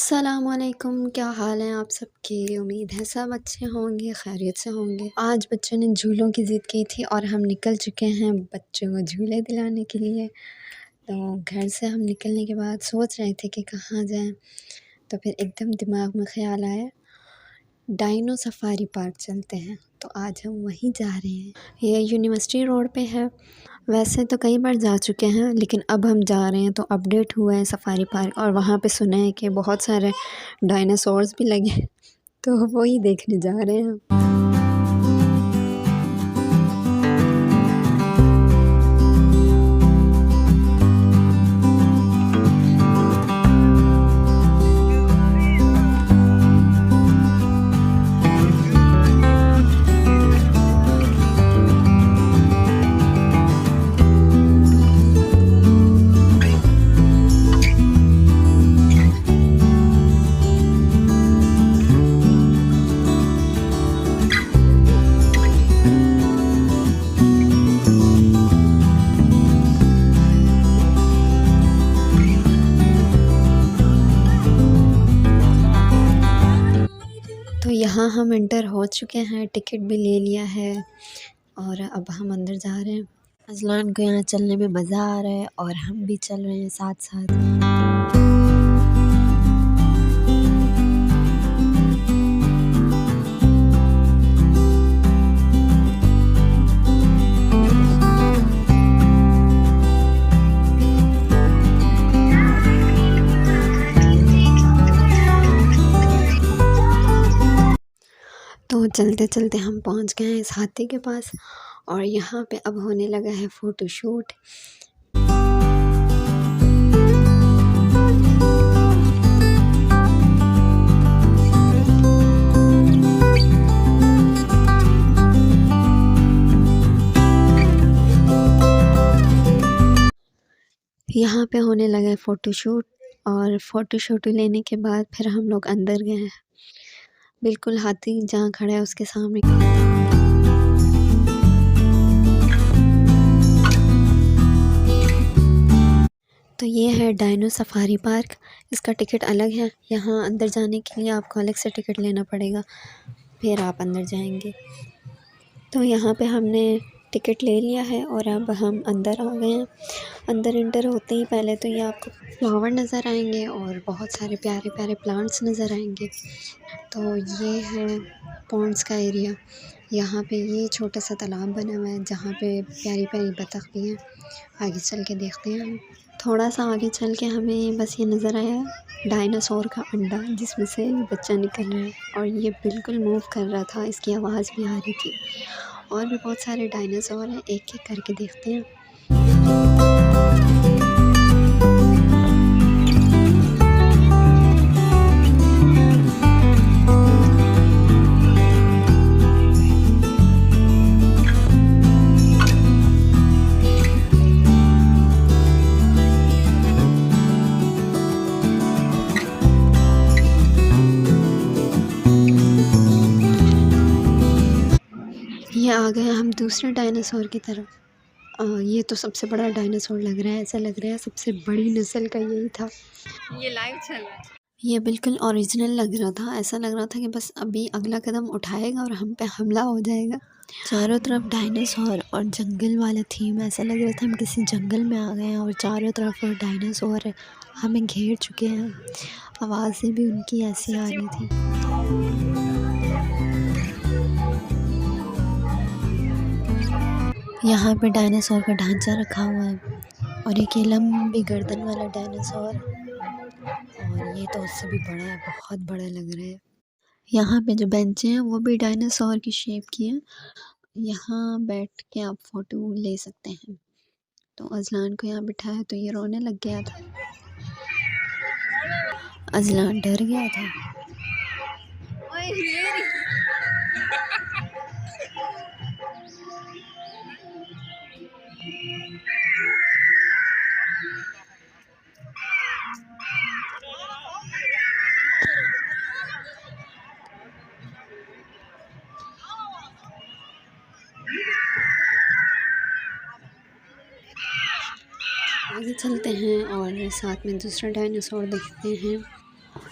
अस्सलामुअलैकुम, क्या हाल है आप सबके? उम्मीद है सब अच्छे होंगे, खैरियत से होंगे। आज बच्चों ने झूलों की ज़िद की थी और हम निकल चुके हैं बच्चों को झूले दिलाने के लिए। तो घर से हम निकलने के बाद सोच रहे थे कि कहाँ जाएँ, तो फिर एकदम दिमाग में ख़्याल आया डाइनो सफारी पार्क चलते हैं। तो आज हम वहीं जा रहे हैं। ये यूनिवर्सिटी रोड पे है। वैसे तो कई बार जा चुके हैं लेकिन अब हम जा रहे हैं तो अपडेट हुआ है सफारी पार्क, और वहाँ पे सुना है कि बहुत सारे डायनासोर्स भी लगे तो वही देखने जा रहे हैं हम। तो यहाँ हम एंटर हो चुके हैं, टिकट भी ले लिया है और अब हम अंदर जा रहे हैं। अज़लान को यहाँ चलने में मज़ा आ रहा है और हम भी चल रहे हैं साथ साथ। तो चलते चलते हम पहुंच गए हैं इस हाथी के पास और यहाँ पे अब होने लगा है फ़ोटोशूट। यहाँ पे होने लगा है फ़ोटोशूट और फ़ोटोशूट लेने के बाद फिर हम लोग अंदर गए हैं। बिल्कुल हाथी जहाँ खड़ा है उसके सामने। तो ये है डायनो सफारी पार्क। इसका टिकट अलग है। यहाँ अंदर जाने के लिए आपको अलग से टिकट लेना पड़ेगा, फिर आप अंदर जाएंगे। तो यहाँ पे हमने टिकट ले लिया है और अब हम अंदर आ गए हैं। अंदर एंटर होते ही पहले तो ये आपको फ्लावर नज़र आएंगे और बहुत सारे प्यारे प्यारे प्लांट्स नज़र आएंगे। तो ये है पॉन्ड्स का एरिया। यहाँ पे ये छोटा सा तालाब बना हुआ है जहाँ पे प्यारी प्यारी बतख भी हैं। आगे चल के देखते हैं हम। थोड़ा सा आगे चल के हमें बस ये नज़र आया डायनासोर का अंडा जिसमें से बच्चा निकल रहा है और ये बिल्कुल मूव कर रहा था, इसकी आवाज़ भी आ रही थी। और भी बहुत सारे डायनासोर हैं, एक एक करके देखते हैं। ये आ गए हम दूसरे डायनासोर की तरफ। ये तो सबसे बड़ा डायनासोर लग रहा है, ऐसा लग रहा है सबसे बड़ी नस्ल का यही था। ये लाइव चल रहा है। ये बिल्कुल ओरिजिनल लग रहा था, ऐसा लग रहा था कि बस अभी अगला कदम उठाएगा और हम पे हमला हो जाएगा। चारों तरफ डायनासोर और जंगल वाला थीम, ऐसा लग रहा था हम किसी जंगल में आ गए हैं और चारों तरफ डायनासोर हमें घेर चुके हैं। आवाज़ें भी उनकी ऐसी आ रही थी। यहाँ पे डायनासोर का ढांचा रखा हुआ है और एक ये लंबी गर्दन वाला डायनासोर, और ये तो उससे भी बड़ा है, बहुत बड़ा लग रहा है। यहाँ पे जो बेंचें हैं वो भी डायनासोर की शेप की हैं। यहाँ बैठ के आप फ़ोटो ले सकते हैं। तो अज़लान को यहाँ बिठाया तो ये रोने लग गया था। अज़लान डर गया था। आगे चलते हैं और साथ में दूसरा डायनासोर देखते हैं।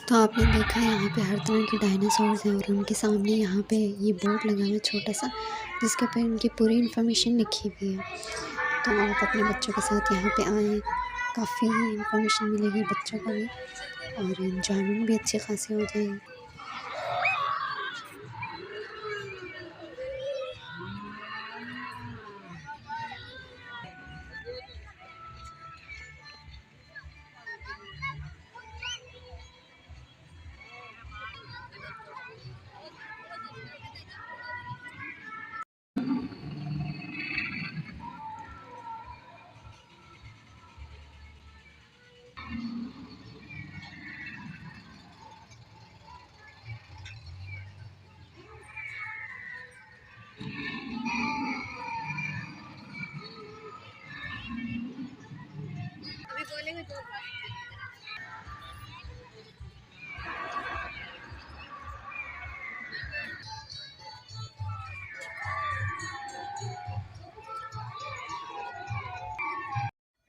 तो तो आपने देखा यहाँ पे हर तरह के डायनासोर्स हैं और उनके सामने यहाँ पे ये बोर्ड लगा हुआ है छोटा सा, जिसके ऊपर इनकी पूरी इन्फॉर्मेशन लिखी हुई है। तो आप अपने बच्चों के साथ यहाँ पे आएँ, काफ़ी इन्फॉर्मेशन मिलेगी बच्चों को भी और एंजॉयमेंट भी अच्छी खासी हो जाएगी। अभी बोलेंगे तो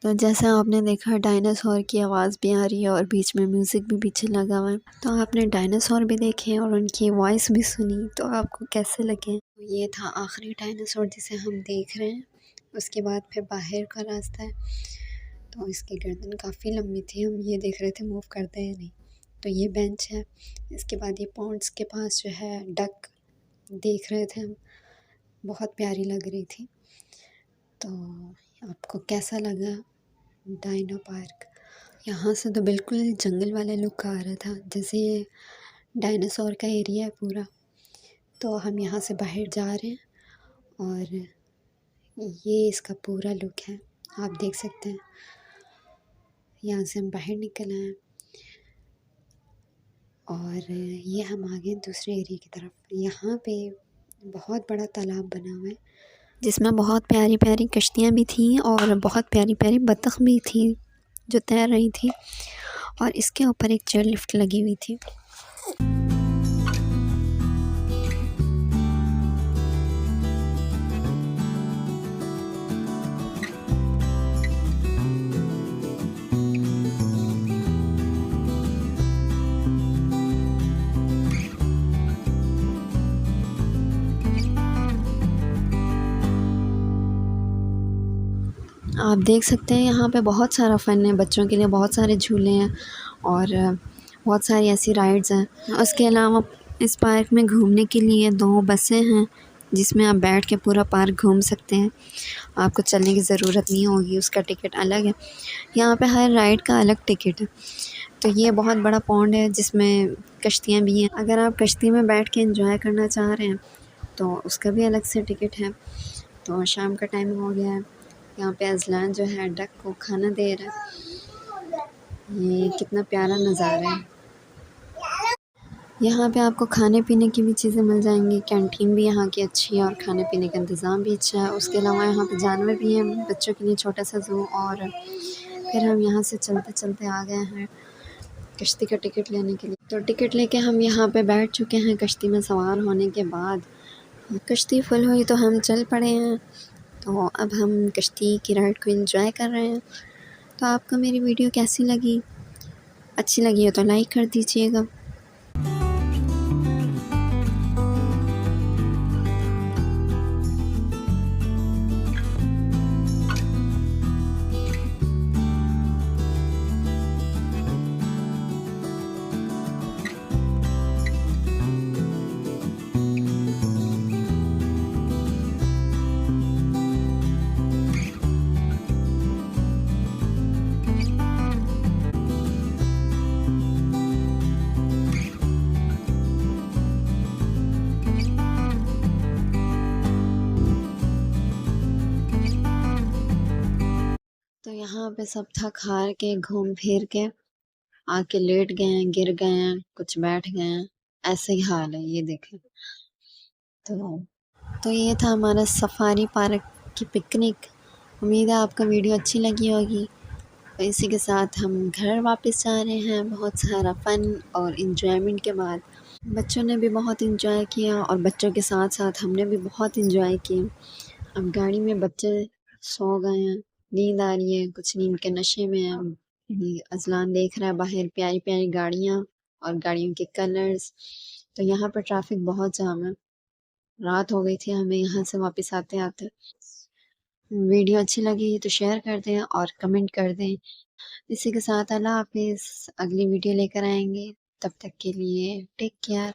तो जैसा आपने देखा डायनासोर की आवाज़ भी आ रही है और बीच में म्यूज़िक भी पीछे लगा हुआ है। तो आपने डायनासोर भी देखे और उनकी वॉइस भी सुनी, तो आपको कैसे लगे? ये था आखिरी डायनासोर जिसे हम देख रहे हैं। उसके बाद फिर बाहर का रास्ता है। तो इसकी गर्दन काफ़ी लंबी थी, हम ये देख रहे थे मूव करता है या नहीं। तो ये बेंच है। इसके बाद ये पॉन्ड्स के पास जो है डक देख रहे थे हम, बहुत प्यारी लग रही थी। तो आपको कैसा लगा डायनो पार्क? यहाँ से तो बिल्कुल जंगल वाला लुक आ रहा था, जैसे ये डायनासोर का एरिया है पूरा। तो हम यहाँ से बाहर जा रहे हैं और ये इसका पूरा लुक है, आप देख सकते हैं। यहाँ से हम बाहर निकल आए हैं और ये हम आ गए दूसरे एरिया की तरफ। यहाँ पे बहुत बड़ा तालाब बना हुआ है, जिसमें बहुत प्यारी प्यारी कश्तियाँ भी थीं और बहुत प्यारी प्यारी बतख भी थी जो तैर रही थी, और इसके ऊपर एक चेयर लिफ्ट लगी हुई थी। आप देख सकते हैं यहाँ पे बहुत सारा फ़न है, बच्चों के लिए बहुत सारे झूले हैं और बहुत सारी ऐसी राइड्स हैं। उसके अलावा इस पार्क में घूमने के लिए 2 बसें हैं, जिसमें आप बैठ के पूरा पार्क घूम सकते हैं। आपको चलने की ज़रूरत नहीं होगी, उसका टिकट अलग है। यहाँ पे हर राइड का अलग टिकट है। तो ये बहुत बड़ा पॉन्ड है जिसमें कश्तियाँ भी हैं। अगर आप कश्ती में बैठ के एंजॉय करना चाह रहे हैं तो उसका भी अलग से टिकट है। तो शाम का टाइम हो गया है, यहाँ पे अज़लान जो है डक को खाना दे रहा है। ये कितना प्यारा नज़ारा है। यहाँ पे आपको खाने पीने की भी चीज़ें मिल जाएंगी, कैंटीन भी यहाँ की अच्छी है और खाने पीने का इंतज़ाम भी अच्छा है। उसके अलावा यहाँ पे जानवर भी हैं, बच्चों के लिए छोटा सा ज़ू। और फिर हम यहाँ से चलते चलते आ गए हैं कश्ती का टिकट लेने के लिए। तो टिकट लेके हम यहाँ पे बैठ चुके हैं कश्ती में सवार होने के बाद। कश्ती फुल हुई तो हम चल पड़े हैं। तो अब हम कश्ती की राइड को एंजॉय कर रहे हैं। तो आपको मेरी वीडियो कैसी लगी? अच्छी लगी हो तो लाइक कर दीजिएगा। तो यहाँ पे सब थक हार के घूम फिर के आके लेट गए हैं, गिर गए हैं, कुछ बैठ गए हैं, ऐसे ही हाल है, ये देखें। तो ये था हमारा सफारी पार्क की पिकनिक। उम्मीद है आपको वीडियो अच्छी लगी होगी। तो इसी के साथ हम घर वापस जा रहे हैं, बहुत सारा फ़न और इन्जॉयमेंट के बाद। बच्चों ने भी बहुत इन्जॉय किया और बच्चों के साथ साथ हमने भी बहुत इन्जॉय किया। अब गाड़ी में बच्चे सो गए हैं, नींद आ रही है, कुछ नींद के नशे में हैं। अज़लान देख रहा है बाहर प्यारी प्यारी गाड़ियाँ और गाड़ियों के कलर्स। तो यहाँ पर ट्रैफिक बहुत जाम है। रात हो गई थी हमें यहाँ से वापस आते-आते। वीडियो अच्छी लगी तो शेयर कर दें और कमेंट कर दें। इसी के साथ अल्लाह हाफ़िज़। अगली वीडियो लेकर आएँगे। तब तक के लिए टेक केयर।